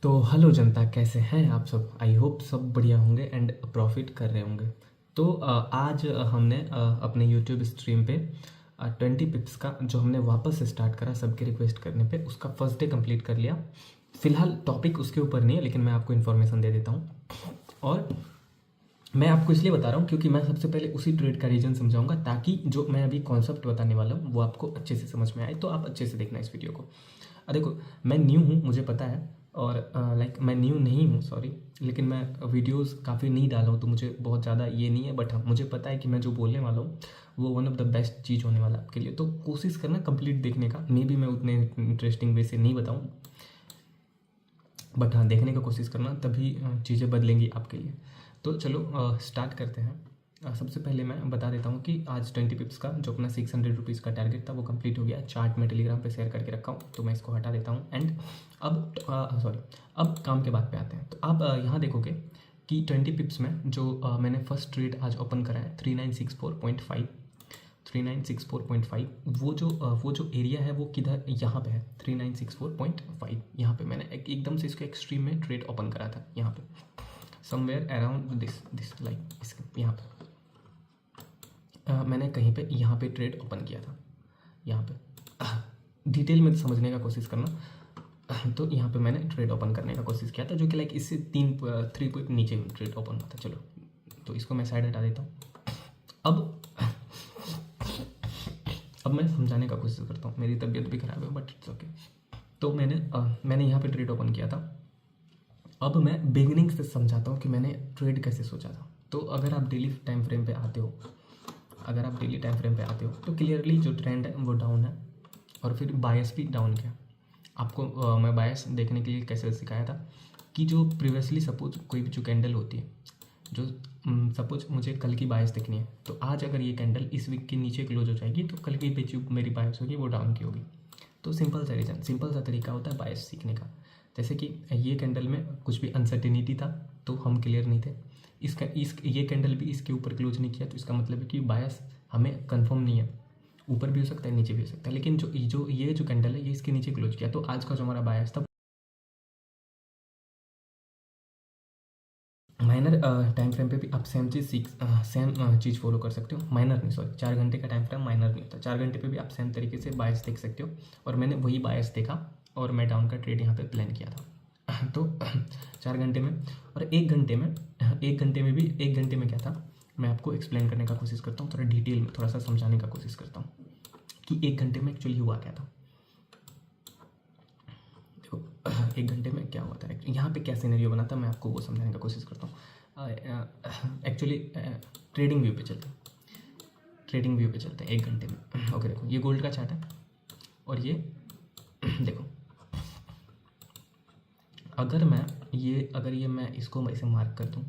तो हेलो जनता, कैसे हैं आप सब। आई होप सब बढ़िया होंगे एंड प्रॉफिट कर रहे होंगे। तो आज हमने अपने यूट्यूब स्ट्रीम पे 20 पिप्स का जो हमने वापस से स्टार्ट करा सबके रिक्वेस्ट करने पे, उसका फर्स्ट डे कंप्लीट कर लिया। फिलहाल टॉपिक उसके ऊपर नहीं है, लेकिन मैं आपको इन्फॉर्मेशन दे देता हूँ। और मैं आपको इसलिए बता रहा हूँ क्योंकि मैं सबसे पहले उसी ट्रेड का रीजन समझाऊंगा, ताकि जो मैं अभी कॉन्सेप्ट बताने वाला हूँ वो आपको अच्छे से समझ में आए। तो आप अच्छे से देखना इस वीडियो को। देखो, मैं न्यू हूँ, मुझे पता है। और लाइक मैं न्यू नहीं हूँ, सॉरी, लेकिन मैं वीडियोस काफ़ी नहीं डाला हूँ, तो मुझे बहुत ज़्यादा ये नहीं है। बट हाँ, मुझे पता है कि मैं जो बोलने वाला हूँ वो वन ऑफ द बेस्ट चीज़ होने वाला है आपके लिए। तो कोशिश करना कंप्लीट देखने का। मे बी मैं उतने इंटरेस्टिंग वे से नहीं बताऊँ, बट हाँ, देखने का कोशिश करना, तभी चीज़ें बदलेंगी आपके लिए। तो चलो स्टार्ट करते हैं। सबसे पहले मैं बता देता हूँ कि आज 20 पिप्स का जो अपना 600 रुपीज़ का टारगेट था वो कंप्लीट हो गया। चार्ट में टेलीग्राम पे शेयर करके रखा हूँ, तो मैं इसको हटा देता हूँ। एंड अब सॉरी, अब काम के बाद पे आते हैं। तो आप यहाँ देखोगे कि 20 पिप्स में जो मैंने फर्स्ट ट्रेड आज ओपन करा है 3964.5, 3964.5, वो जो एरिया है वो किधर, यहाँ पे है 3964.5। यहाँ पे मैंने एकदम से इसको एक्सट्रीम में ट्रेड ओपन करा था, यहाँ पे समवेयर अराउंड दिस लाइक इसके यहाँ पे मैंने कहीं पे यहाँ पे ट्रेड ओपन किया था। यहाँ पे डिटेल में समझने का कोशिश करना। तो यहाँ पे मैंने ट्रेड ओपन करने का कोशिश किया था, जो कि लाइक इससे 3 पॉइंट नीचे ट्रेड ओपन हुआ था। चलो, तो इसको मैं साइड हटा देता हूँ। अब मैं समझाने का कोशिश करता हूँ। मेरी तबीयत भी ख़राब है, बट इट्स ओके। तो मैंने यहाँ पे ट्रेड ओपन किया था। अब मैं बिगिनिंग से समझाता हूँ कि मैंने ट्रेड कैसे सोचा था। तो अगर आप डेली टाइम फ्रेम पे आते हो, तो क्लियरली जो ट्रेंड है वो डाउन है, और फिर बायस भी डाउन किया। आपको मैं बायस देखने के लिए कैसे सिखाया था कि जो प्रीवियसली सपोज कोई भी जो कैंडल होती है, जो सपोज मुझे कल की बायस देखनी है, तो आज अगर ये कैंडल इस वीक के नीचे क्लोज हो जाएगी, तो कल की पे जो मेरी बायस होगी वो डाउन की होगी। तो सिंपल सा तरीका होता है बायस सीखने का। जैसे कि ये कैंडल में कुछ भी अनसर्टेनिटी था, तो हम क्लियर नहीं थे। ये कैंडल भी इसके ऊपर क्लोज नहीं किया, तो इसका मतलब है कि बायस हमें कंफर्म नहीं है। ऊपर भी हो सकता है, नीचे भी हो सकता है, लेकिन ये जो कैंडल है ये इसके नीचे क्लोज किया, तो आज का जो हमारा बायस था माइनर टाइम फ्रेम पे भी आप सेम चीज़ फॉलो कर सकते हो। माइनर नहीं, सॉरी, 4 घंटे का टाइम फ्रेम माइनर नहीं होता। 4 घंटे पे भी आप सेम तरीके से बायस देख सकते हो, और मैंने वही बायस देखा और मैं डाउन का ट्रेड यहाँ पे प्लान किया था। तो 4 घंटे में और 1 घंटे में, 1 घंटे में क्या था, मैं आपको एक्सप्लेन करने का कोशिश करता हूँ, थोड़ा डिटेल में थोड़ा सा समझाने का कोशिश करता हूँ कि 1 घंटे में एक्चुअली हुआ क्या था। 1 घंटे में क्या हुआ था, यहाँ पे क्या सिनेरियो बना था, मैं आपको वो समझाने का कोशिश करता हूँ। एक्चुअली ट्रेडिंग व्यू पे चलते हैं 1 घंटे में। ओके, देखो ये गोल्ड का चार्ट है, और ये देखो, अगर मैं इसको ऐसे मार्क कर दूँ,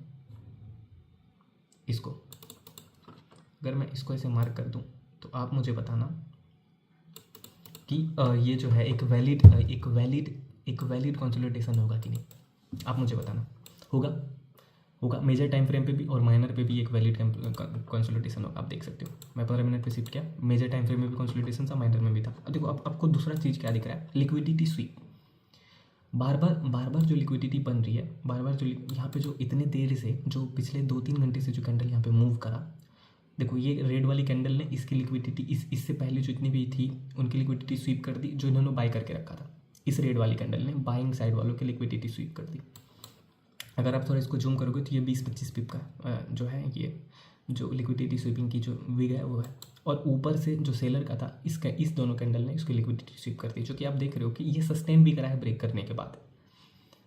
अगर मैं इसको ऐसे मार्क कर दूँ, तो आप मुझे बताना कि ये जो है एक वैलिड कंसोलिडेशन होगा कि नहीं। आप मुझे बताना, होगा मेजर टाइम फ्रेम पे भी और माइनर पे भी एक वैलिड कंसोलिडेशन होगा। आप देख सकते हो, मैं 15 मिनट पे शिफ्ट किया, मेजर टाइम फ्रेम में भी कंसोलिडेशन था, माइनर में भी था। अब देखो, अब आपको दूसरा चीज़ क्या दिख रहा है, लिक्विडिटी स्वीप। बार बार जो लिक्विडिटी बन रही है, जो यहाँ पे जो इतने देर से, जो पिछले 2-3 घंटे से जो कैंडल यहाँ पे मूव करा, देखो ये रेड वाली कैंडल ने इसकी लिक्विडिटी इससे पहले जितनी भी थी उनकी लिक्विडिटी स्वीप कर दी, जो इन्होंने बाय करके रखा था। इस रेड वाली कैंडल ने बाइंग साइड वालों की लिक्विडिटी स्वीप कर दी। अगर आप थोड़ा इसको जूम करोगे तो ये 20-25 पिप का जो है, ये जो लिक्विडिटी स्वीपिंग की जो विग है वो है। और ऊपर से जो सेलर का था, इस दोनों कैंडल ने इसकी लिक्विडिटी स्वीप कर दी, जो कि आप देख रहे हो कि ये सस्टेन भी करा है ब्रेक करने के बाद।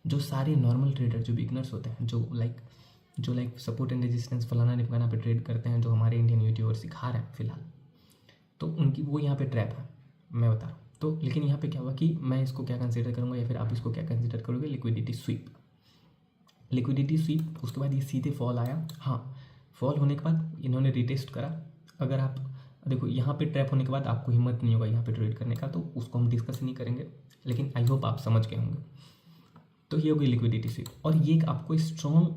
जो सारे नॉर्मल ट्रेडर, जो बिगनर्स होते हैं, जो लाइक सपोर्ट एंड रेजिस्टेंस फलाना निपकाना पे ट्रेड करते हैं, जो हमारे इंडियन यूट्यूबर सिखा रहे हैं फिलहाल, तो उनकी वो यहाँ पे ट्रैप है, मैं बता रहा हूँ। तो लेकिन यहाँ पे क्या हुआ कि मैं इसको क्या कंसीडर करूँगा, या फिर आप इसको क्या कंसीडर करोगे, लिक्विडिटी स्वीप। उसके बाद ये सीधे फॉल आया। हाँ, फॉल होने के बाद इन्होंने रिटेस्ट करा। अगर आप देखो, यहाँ पे ट्रैप होने के बाद आपको हिम्मत नहीं होगा यहाँ पे ट्रेड करने का, तो उसको हम डिस्कस नहीं करेंगे, लेकिन आई होप आप समझ गए होंगे। तो ये होगी लिक्विडिटी स्वीप, और ये आपको स्ट्रॉन्ग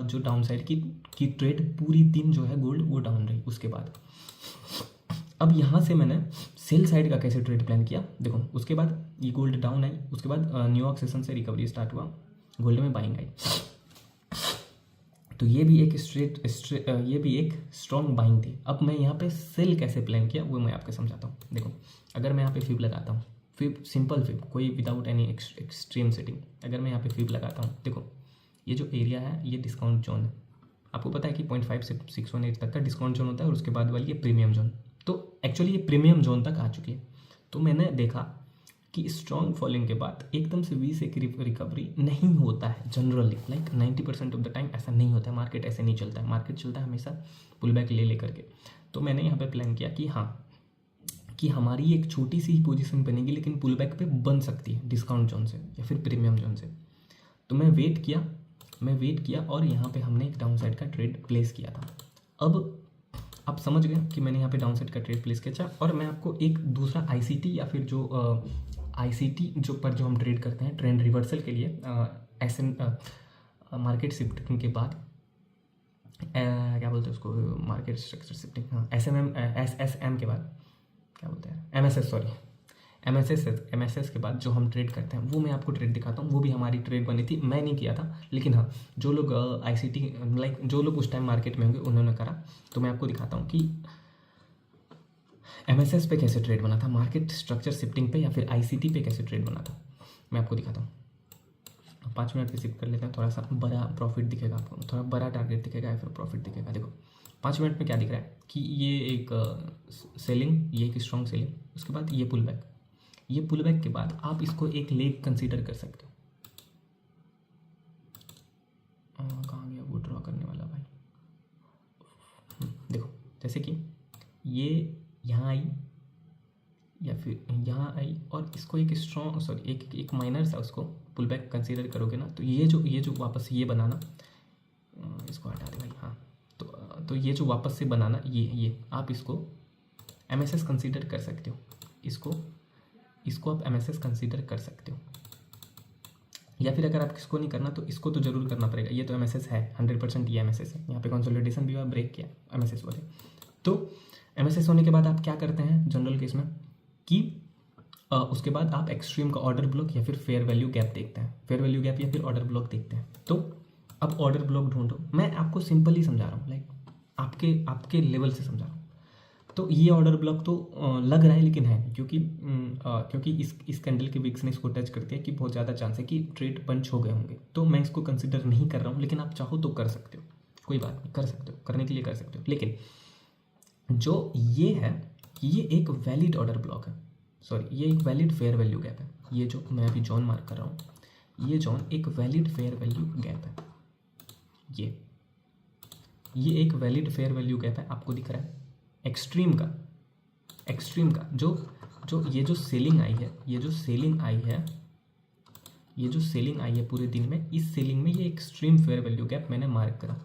जो डाउन साइड की ट्रेड पूरी दिन जो है गोल्ड वो डाउन रही। उसके बाद अब यहाँ से मैंने सेल साइड का कैसे ट्रेड प्लान किया, देखो उसके बाद ये गोल्ड डाउन आई, उसके बाद न्यूयॉर्क सेशन से रिकवरी स्टार्ट हुआ, गोल्ड में बाइंग आई, तो ये भी एक ये भी एक स्ट्रॉन्ग बाइंग थी। अब मैं यहाँ पे सेल कैसे प्लान किया वो मैं आपको समझाता हूँ। देखो, अगर मैं यहाँ पे फिब लगाता हूँ, फिब सिंपल फिब, कोई विदाउट एनी एक्सट्रीम सेटिंग, अगर मैं यहाँ पे फिब लगाता हूँ, देखो ये जो एरिया है ये डिस्काउंट जोन है। आपको पता है कि 0.5 से 618 तक का डिस्काउंट जोन होता है और उसके बाद वाली ये प्रीमियम जोन। तो एक्चुअली ये प्रीमियम जोन तक आ चुकी है। तो मैंने देखा कि स्ट्रॉन्ग फॉलिंग के बाद एकदम से वी से रिकवरी नहीं होता है generally, like 90% of the time ऐसा नहीं होता है। मार्केट ऐसे नहीं चलता है, मार्केट चलता है हमेशा पुल बैक ले करके। तो मैंने यहाँ पे प्लान किया कि हाँ, कि हमारी एक छोटी सी ही पोजीशन बनेगी लेकिन पुल बैक पे बन सकती है डिस्काउंट जोन से या फिर प्रीमियम जोन से। तो मैं वेट किया और यहाँ पे हमने एक डाउन साइड का ट्रेड प्लेस किया था। अब आप समझ गए कि मैंने यहाँ पे डाउन साइड का ट्रेड प्लेस किया। और मैं आपको एक दूसरा आईसीटी या फिर जो आईसीटी जो हम ट्रेड करते हैं ट्रेंड रिवर्सल के लिए, मार्केट शिफ्टिंग के बाद क्या बोलते हैं उसको, मार्केट स्ट्रक्चर शिफ्टिंग, हाँ एसएसएम के बाद क्या बोलते हैं, एमएसएस के बाद जो हम ट्रेड करते हैं वो मैं आपको ट्रेड दिखाता हूँ। वो भी हमारी ट्रेड बनी थी, मैं नहीं किया था, लेकिन हाँ जो लोग आईसीटी लाइक जो लोग उस टाइम मार्केट में होंगे उन्होंने करा। तो मैं आपको दिखाता हूँ कि एमएसएस पे कैसे ट्रेड बना था, मार्केट स्ट्रक्चर शिफ्टिंग पे या फिर आईसीटी पे कैसे ट्रेड बना था, मैं आपको दिखाता हूँ। 5 मिनट पे शिफ्ट कर लेते हैं, थोड़ा सा बड़ा प्रॉफिट दिखेगा आपको, थोड़ा बड़ा टारगेट दिखेगा या फिर प्रॉफिट दिखेगा। देखो 5 मिनट में क्या दिख रहा है कि ये एक सेलिंग, ये एक स्ट्रॉन्ग सेलिंग, उसके बाद ये पुल बैक, ये पुल बैक के बाद आप इसको एक लेग कंसीडर कर सकते हो। कहाँ गया वो ड्रॉ करने वाला भाई, देखो जैसे कि ये यहाँ आई या फिर यहाँ आई और इसको एक स्ट्रॉन्ग एक माइनर सा उसको पुल बैक कंसीडर करोगे ना, तो ये जो वापस ये बनाना, इसको हटा दे भाई, हाँ तो ये जो वापस से बनाना ये आप इसको एमएसएस कंसीडर कर सकते हो, इसको आप एमएसएस कंसीडर कर सकते हो। या फिर अगर आप किसको नहीं करना तो इसको तो जरूर करना पड़ेगा। ये तो एमएसएस है 100%, ये एमएसएस है। यहाँ पे कंसोलिडेशन भी हुआ, ब्रेक किया एमएसएस वाले। तो एमएसएस होने के बाद आप क्या करते हैं जनरल केस में कि उसके बाद आप एक्सट्रीम का ऑर्डर ब्लॉक या फिर फेयर वैल्यू गैप देखते हैं, फेयर वैल्यू गैप या फिर ऑर्डर ब्लॉक देखते हैं। तो अब ऑर्डर ब्लॉक ढूंढो, मैं आपको सिंपल ही समझा रहा हूँ, लाइक आपके लेवल से समझा रहा हूँ। तो ये ऑर्डर ब्लॉक तो लग रहा है लेकिन है नहीं, क्योंकि इस कैंडल की विक्स ने इसको टच करती है कि बहुत ज़्यादा चांस है कि ट्रेड पंच हो गए होंगे। तो मैं इसको कंसिडर नहीं कर रहा हूँ, लेकिन आप चाहो तो कर सकते हो, कोई बात नहीं, कर सकते हो, करने के लिए कर सकते हो। लेकिन जो ये है ये एक वैलिड ऑर्डर ब्लॉक है, सॉरी ये एक वैलिड फेयर वैल्यू गैप है। ये जो मैं अभी जोन मार्क कर रहा हूँ, ये जोन एक वैलिड फेयर वैल्यू गैप है। ये एक वैलिड फेयर वैल्यू गैप है, आपको दिख रहा है। एक्सट्रीम का जो ये जो सेलिंग आई है, ये जो सेलिंग आई है पूरे दिन में, इस सेलिंग में ये एक्सट्रीम फेयर वैल्यू गैप मैंने मार्क करा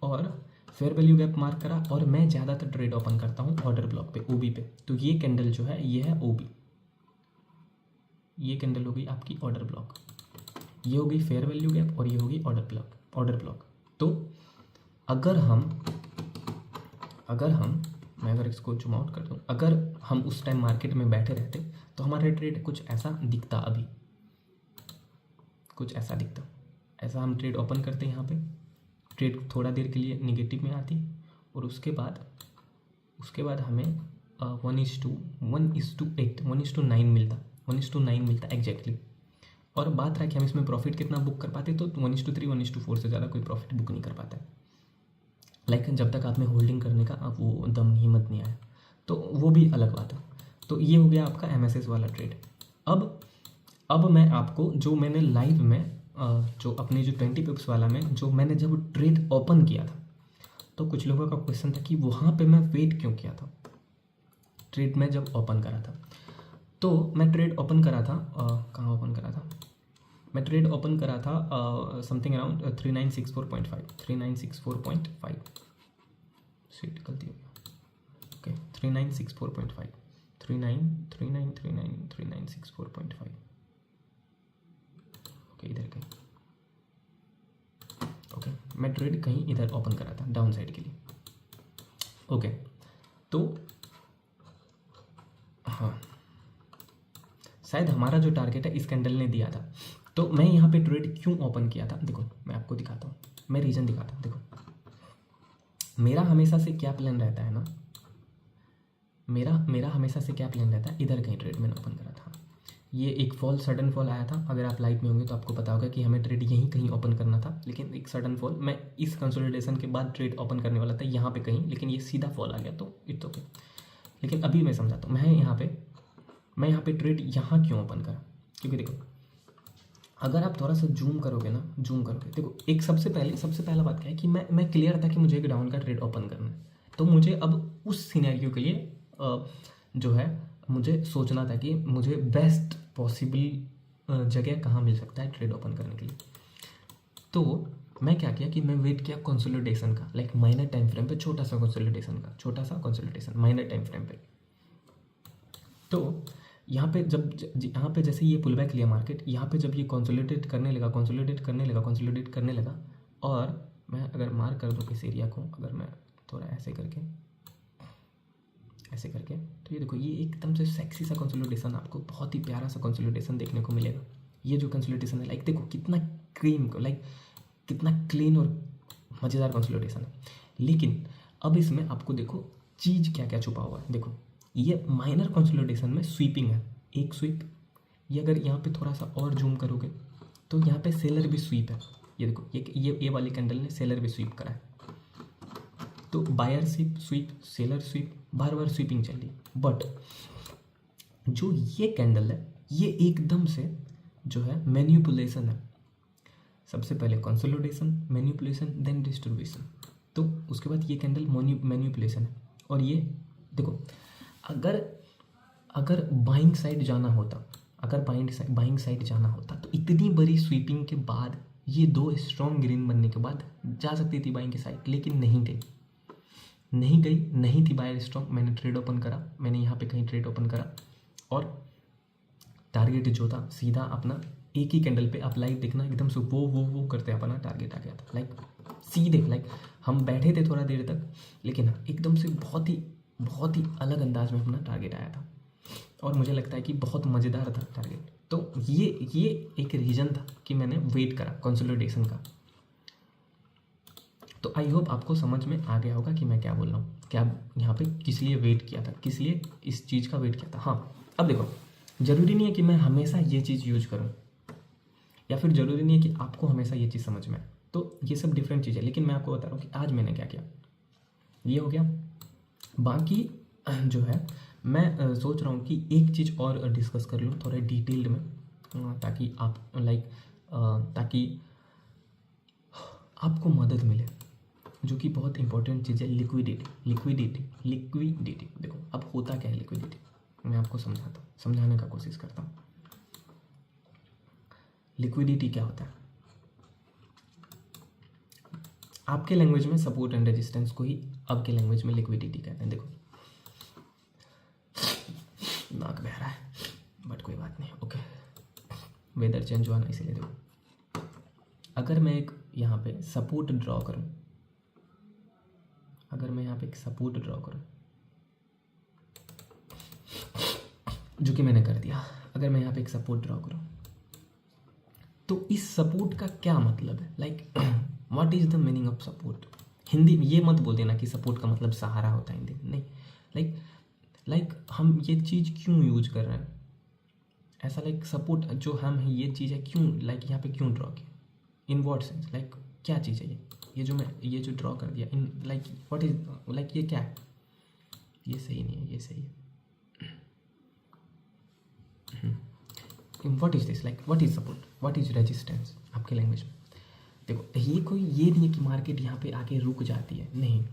और फेयर वैल्यू गैप मार्क करा। और मैं ज़्यादातर ट्रेड ओपन करता हूँ ऑर्डर ब्लॉक पे, ओबी पे। तो ये कैंडल जो है ये है ओबी, ये कैंडल हो गई आपकी ऑर्डर ब्लॉक, ये हो गई फेयर वैल्यू गैप और ये होगी ऑर्डर ब्लॉक। तो अगर मैं इसको जूम आउट कर दूँ, अगर हम उस टाइम मार्केट में बैठे रहते तो हमारा ट्रेड कुछ ऐसा दिखता, अभी कुछ ऐसा दिखता। ऐसा हम ट्रेड ओपन करते यहाँ पे, ट्रेड थोड़ा देर के लिए निगेटिव में आती और उसके बाद हमें 1:9 मिलता एग्जैक्टली। और बात रहा कि हम इसमें प्रॉफिट कितना बुक कर पाते, तो 1:3 1:4 से ज़्यादा कोई प्रॉफिट बुक नहीं कर पाता है, लाइक जब तक आप में होल्डिंग करने का वो दम हिम्मत नहीं आया, तो वो भी अलग बात है। तो ये हो गया आपका एमएसएस वाला ट्रेड। अब मैं आपको जो मैंने लाइव में जो अपने जो 20 पिप्स वाला में जो मैंने जब ट्रेड ओपन किया था, तो कुछ लोगों का क्वेश्चन था कि वहाँ पे मैं वेट क्यों किया था। ट्रेड में जब ओपन करा था, तो मैं ट्रेड ओपन करा था, कहाँ ओपन करा था, मैं ट्रेड ओपन करा था समथिंग अराउंड 3964.5 सीट गलती हो गया, ओके 3964.5 3964.5 ओके इधर कहीं, ओके मैं ट्रेड कहीं इधर ओपन करा था डाउन साइड के लिए, ओके। तो हाँ शायद हमारा जो टारगेट है इस कैंडल ने दिया था, तो तो मैं यहाँ पे ट्रेड क्यों ओपन किया था, देखो मैं आपको दिखाता हूँ, मैं रीज़न दिखाता हूँ। देखो मेरा हमेशा से क्या प्लान रहता है ना, मेरा हमेशा से क्या प्लान रहता है, इधर कहीं ट्रेड मैंने ओपन करा था, ये एक फॉल, सडन फॉल आया था। अगर आप लाइव में होंगे तो आपको पता होगा कि हमें ट्रेड यहीं कहीं ओपन करना था, लेकिन एक सडन फॉल, मैं इस कंसोलिडेशन के बाद ट्रेड ओपन करने वाला था यहाँ पे कहीं, लेकिन ये सीधा फॉल आ गया, तो इट्स ओके। लेकिन अभी मैं समझाता हूँ, मैं यहाँ पे ट्रेड यहाँ क्यों ओपन करा, क्योंकि देखो अगर आप थोड़ा सा जूम करोगे ना, जूम करोगे, देखो एक सबसे पहला बात क्या है कि मैं क्लियर था कि मुझे एक डाउन का ट्रेड ओपन करना है। तो मुझे अब उस सिनेरियो के लिए जो है मुझे सोचना था कि मुझे बेस्ट पॉसिबल जगह कहाँ मिल सकता है ट्रेड ओपन करने के लिए। तो मैं क्या किया कि मैं वेट किया कंसोलिडेशन का, लाइक माइनर टाइम फ्रेम पे, छोटा सा कंसोलिडेशन माइनर टाइम फ्रेम पे। तो यहाँ पे यहाँ पे जैसे ये पुल बैक लिया मार्केट, यहाँ पे जब ये कंसोलिडेट करने लगा, और मैं अगर मार्क कर दूँ किस एरिया को, अगर मैं थोड़ा ऐसे करके, तो ये देखो ये एकदम से सेक्सी सा कंसोलिडेशन, आपको बहुत ही प्यारा सा कंसोलिडेशन देखने को मिलेगा। ये जो कंसोलिडेशन है, लाइक देखो कितना कितना क्लीन और मज़ेदार कंसोलिडेशन है। लेकिन अब इसमें आपको देखो चीज़ क्या क्या छुपा हुआ है। देखो ये माइनर कंसोलिडेशन में स्वीपिंग है, एक स्वीप, ये अगर यहाँ पे थोड़ा सा और जूम करोगे तो यहाँ पे सेलर भी स्वीप है। ये देखो ये वाली कैंडल ने सेलर भी स्वीप करा है, तो बायर स्वीप, सेलर स्वीप, बार बार स्वीपिंग चल रही। बट जो ये कैंडल है, ये एकदम से जो है मैनिपुलेशन है। सबसे पहले कंसोलिडेशन, मैनिपुलेशन, देन डिस्ट्रीब्यूशन, तो उसके बाद ये कैंडल मैनिपुलेशन है। और ये देखो अगर बाइंग साइड जाना होता, बाइंग साइड जाना होता तो इतनी बड़ी स्वीपिंग के बाद, ये दो स्ट्रॉन्ग ग्रीन बनने के बाद जा सकती थी बाइंग की साइड, लेकिन नहीं गई, नहीं थी बायर स्ट्रॉन्ग। मैंने ट्रेड ओपन करा, मैंने यहाँ पे कहीं ट्रेड ओपन करा, और टारगेट जो था सीधा अपना एक ही कैंडल पे, आप लाइव देखना एकदम से वो करते अपना टारगेट आ गया था, लाइक सीधे, लाइक हम बैठे थे थोड़ा देर तक, लेकिन एकदम से बहुत ही अलग अंदाज में अपना टारगेट आया था, और मुझे लगता है कि बहुत मज़ेदार था टारगेट। तो ये एक रीज़न था कि मैंने वेट करा कंसोलिडेशन का। तो आई होप आपको समझ में आ गया होगा कि मैं क्या बोल रहा हूँ, क्या यहाँ पे किस लिए वेट किया था, किस लिए इस चीज़ का वेट किया था। हाँ, अब देखो ज़रूरी नहीं है कि मैं हमेशा ये चीज़ यूज करूँ, या फिर ज़रूरी नहीं है कि आपको हमेशा ये चीज़ समझ में आए, तो ये सब डिफरेंट चीज़ है। लेकिन मैं आपको बता रहा हूँ कि आज मैंने क्या किया, ये हो गया। बाकी जो है मैं सोच रहा हूँ कि एक चीज़ और डिस्कस कर लूँ थोड़ा डिटेल्ड में, ताकि आप ताकि आपको मदद मिले, जो कि बहुत इंपॉर्टेंट चीज़ है, लिक्विडिटी। देखो अब होता क्या है लिक्विडिटी, मैं आपको समझाने का कोशिश करता हूँ। लिक्विडिटी क्या होता है, आपके लैंग्वेज में सपोर्ट एंड रेजिस्टेंस को ही आपके लैंग्वेज में लिक्विडिटी कहते हैं। देखो नाक बह रहा है, बट कोई बात नहीं, ओके, वेदर चेंज हुआ ना इसीलिए। देखो अगर मैं एक यहाँ पे सपोर्ट ड्रॉ करूँ, जो कि मैंने कर दिया, अगर मैं यहाँ पे एक सपोर्ट ड्रॉ करूँ, तो इस सपोर्ट का क्या मतलब है, like what is the meaning of support. Hindi में ये मत बोल देना कि सपोर्ट का मतलब सहारा होता है, हिंदी में नहीं, लाइक हम ये चीज़ क्यों यूज कर रहे हैं ऐसा, लाइक सपोर्ट जो हम है ये चीज़ है क्यों, लाइक यहाँ पे क्यों ड्रॉ किया, इन व्हाट सेंस, लाइक क्या चीज़ है ये जो ड्रॉ कर दिया, in like what is, like ये क्या है, ये सही नहीं है, ये सही है। What is this, like what is support, what is resistance आपके लैंग्वेज में। देखो ये नहीं है कि मार्केट यहाँ पे आके रुक जाती है, नहीं।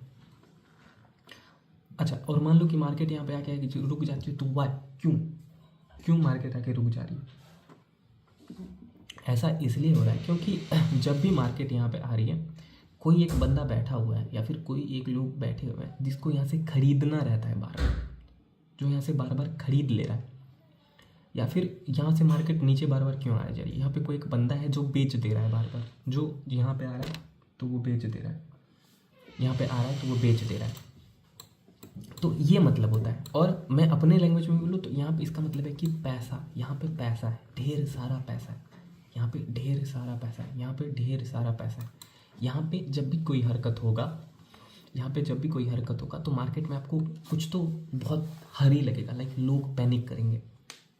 अच्छा, और मान लो कि मार्केट यहाँ पे आके रुक जाती है, तो वाई, क्यों मार्केट आके रुक जा रही है। ऐसा इसलिए हो रहा है क्योंकि जब भी मार्केट यहाँ पे आ रही है, कोई एक बंदा बैठा हुआ है या फिर कोई एक लोग बैठे हुए हैं जिसको यहाँ से खरीदना रहता है बार बार, जो यहाँ से बार बार खरीद ले रहा है, या फिर यहाँ से मार्केट नीचे बार बार क्यों आ जा रही है, यहाँ पे कोई एक बंदा है जो बेच दे रहा है बार बार, जो यहाँ पे आ रहा है तो वो बेच दे रहा है, यहाँ पे आ रहा है तो वो बेच दे रहा है, तो ये मतलब होता है। और मैं अपने लैंग्वेज में बोलूँ तो यहाँ पे इसका मतलब है कि पैसा, यहाँ पे पैसा है, ढेर सारा पैसा है, यहाँ पे ढेर सारा पैसा है, यहाँ पे ढेर सारा पैसा है। यहाँ पे जब भी कोई हरकत होगा, यहाँ पे जब भी कोई हरकत होगा तो मार्केट में आपको कुछ तो बहुत हरी लगेगा, लाइक लोग पैनिक करेंगे,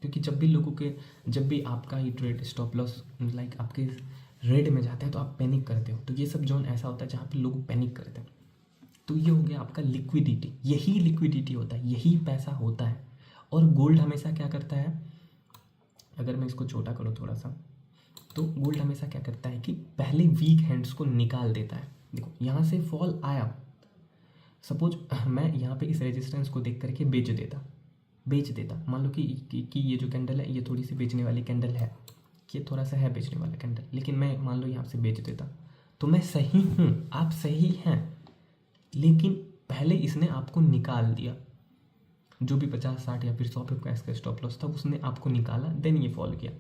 क्योंकि जब भी आपका ही ट्रेड स्टॉप लॉस लाइक आपके रेड में जाता है तो आप पैनिक करते हो। तो ये सब जोन ऐसा होता है जहाँ पे लोग पैनिक करते हैं। तो ये हो गया आपका लिक्विडिटी, यही लिक्विडिटी होता है, यही पैसा होता है। और गोल्ड हमेशा क्या करता है, अगर मैं इसको छोटा करूँ थोड़ा सा, तो गोल्ड हमेशा क्या करता है कि पहले वीक हैंड्स को निकाल देता है। देखो यहाँ से फॉल आया, सपोज मैं यहाँ पे इस रेजिस्टेंस को देख करके बेच देता, मान लो कि ये जो कैंडल है ये थोड़ी सी बेचने वाली कैंडल है, ये थोड़ा सा है बेचने वाला कैंडल, लेकिन मैं मान लो यहाँ से बेच देता, तो मैं सही हूँ, आप सही हैं, लेकिन पहले इसने आपको निकाल दिया, जो भी 50, 60 या फिर 100 पे का इसका स्टॉप लॉस था उसने आपको निकाला, देन ये फॉल किया।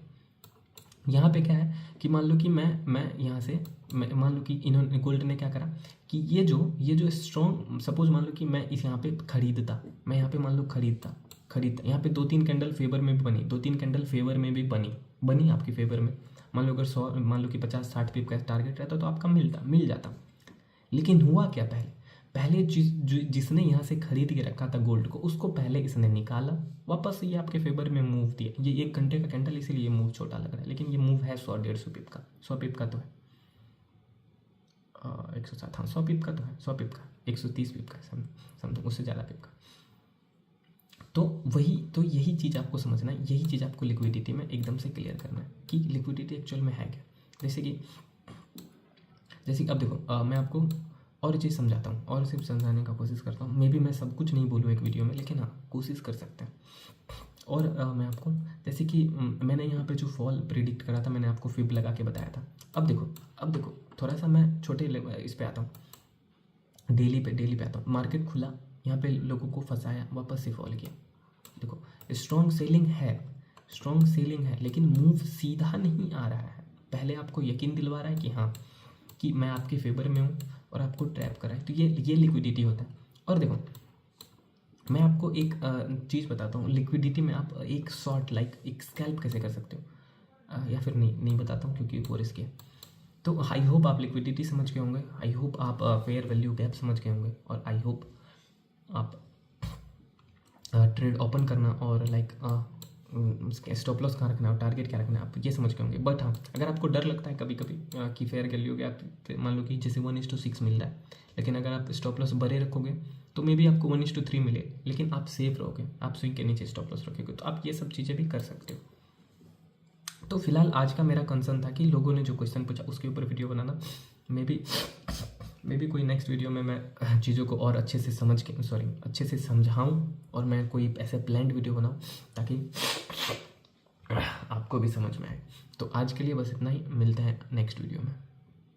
यहाँ पे क्या है कि मान लो कि मैं यहाँ से मान लो कि इन्होंने गोल्ड ने क्या करा कि ये जो स्ट्रॉन्ग, सपोज मान लो कि मैं इस यहाँ पे खरीदता, मैं यहाँ पे मान लो खरीदता, यहाँ पे 2-3 कैंडल फेवर में भी बनी, 2-3 कैंडल फेवर में भी बनी आपकी फेवर में। मान लो अगर 100, मान लो कि 50-60 पिप का टारगेट रहता तो आपका मिल जाता। लेकिन हुआ क्या, पहले जिसने यहाँ से खरीद के रखा था गोल्ड को, उसको पहले इसने निकाला, वापस ये आपके फेवर में मूव दिया। ये 1 घंटे का कैंडल, इसीलिए ये मूव छोटा लग रहा है, लेकिन ये मूव है 100-150 पिप का, 100 पिप का तो है 107, हाँ 100 पिप का तो है, 100 पिप का 130 पिप का समथिंग, उससे ज़्यादा पिप का। तो यही चीज़ आपको समझना है, यही चीज़ आपको लिक्विडिटी में एकदम से क्लियर करना है कि लिक्विडिटी एक्चुअल में है क्या। जैसे कि अब देखो मैं आपको और चीज़ समझाता हूँ और सिर्फ समझाने का कोशिश करता हूँ। मे बी मैं सब कुछ नहीं बोलूँ एक वीडियो में, लेकिन हाँ कोशिश कर सकते हैं। और मैं आपको जैसे कि मैंने यहाँ पे जो फॉल प्रिडिक्ट करा था, मैंने आपको फिब लगा के बताया था। अब देखो थोड़ा सा मैं छोटे इस पे आता हूँ, डेली पे आता हूँ। मार्केट खुला, यहाँ पे लोगों को फंसाया, वापस से फॉल किया। देखो स्ट्रॉन्ग सेलिंग है, लेकिन मूव सीधा नहीं आ रहा है। पहले आपको यकीन दिलवा रहा है कि हाँ कि मैं आपके फेवर में हूँ और आपको ट्रैप कर रहा है, तो ये लिक्विडिटी होता है। और देखो मैं आपको एक चीज़ बताता हूँ, लिक्विडिटी में आप एक शॉर्ट लाइक एक स्कैल्प कैसे कर सकते हो, या फिर नहीं बताता हूँ क्योंकि वो रिस्क है। तो आई होप आप लिक्विडिटी समझ गए होंगे, आई होप आप फेयर वैल्यू गैप समझ गए होंगे, और आई होप आप ट्रेड ओपन करना और लाइक स्टॉप लॉस कहाँ रखना है और टारगेट क्या रखना है, आप ये समझ के होंगे। बट हाँ अगर आपको डर लगता है कभी कभी कि फेयर वैल्यू गैप मान लो कि जैसे 1:6 मिल रहा है, लेकिन अगर आप स्टॉप लॉस बड़े रखोगे तो मे बी आपको 1:3 मिले, लेकिन आप सेफ रहोगे, आप स्विंग के नीचे स्टॉप लॉस रखोगे, तो आप ये सब चीज़ें भी कर सकते हो। तो फिलहाल आज का मेरा कंसर्न था कि लोगों ने जो क्वेश्चन पूछा उसके ऊपर वीडियो बनाना। मे बी कोई नेक्स्ट वीडियो में मैं चीज़ों को और अच्छे से समझाऊँ और मैं कोई ऐसे प्लान्ड वीडियो बनाऊँ ताकि आपको भी समझ में आए। तो आज के लिए बस इतना ही, मिलते हैं नेक्स्ट वीडियो में।